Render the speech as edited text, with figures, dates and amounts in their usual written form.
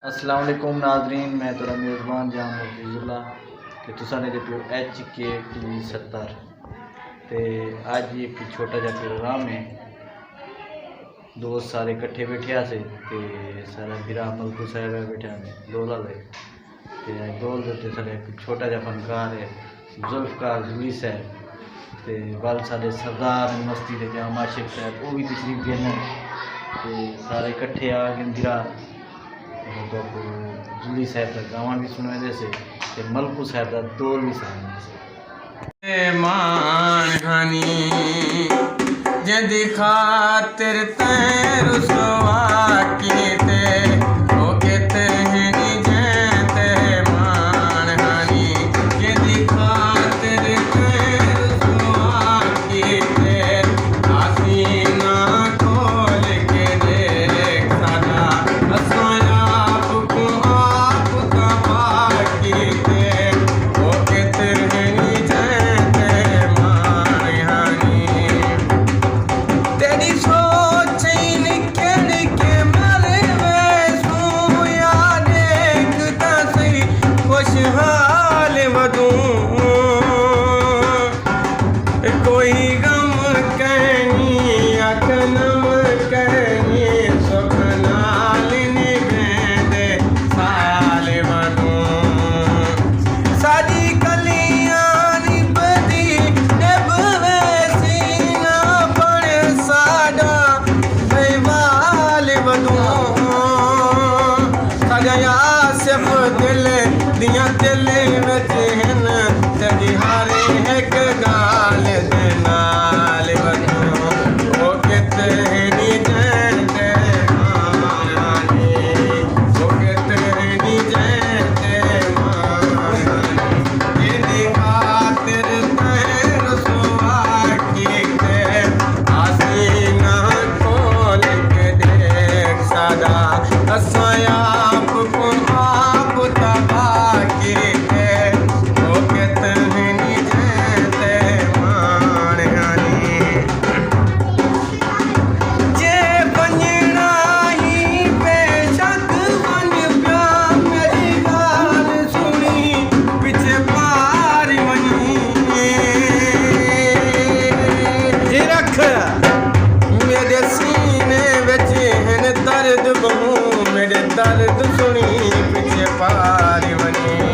अस्सलाम वालेकुम नाजरीन, मैं तो मेज़बान जाम हफीजुल्ला कि तुसा ने देखो HK TV 70 ते अज एक छोटा जा प्रोग्राम है। दोस्त सारे इकट्ठे बैठे से ते सारा बिरा मलकू साहब बैठे ने डोल वाले ते डोल देते सारे एक छोटा जा फनकार है जुल्फकार जूली साहब ते वाल सारे सरदार मस्ती दे जाम आशिक साहब वो भी तशरीफ देने ते सारे इकट्ठे आ गए बिरा तो जूली साहब का गावन भी सुनवाते से मलकू साहब का दौर भी सुनवाते मान घनी जदी खातिर तैर रुसवा कीते ओ कहते हैं नी जैते मान घनी जदी खातिर तैर रुसवा कीते आसीना खोल के देख सदा असया कोई गम कहनी अखनम कहनी सुख नाल निभेंदे साल वदूं साडी कलियां निभदी निभवे सीना बण साडा बेवाल वदूं सजया सिर्फ दिल दियां दिल विच हन तेरी हारे एक गाल दे नाल वदूं ओ किते नी जैते मानी ओ किते नी जैते मानी इदी खातिर तैर रुसवा कीते आसीना खोल के देख सदा असां आप को आप तबाह कीते ओ किते नी जैते मानी जे बनना ही बेशक बन प्या मेरी गाल सुनी पिछे पार वनी जी रख मेरे सीने विच हन दर्द बहु मेरे दर्द सुनी पिछे पार वनी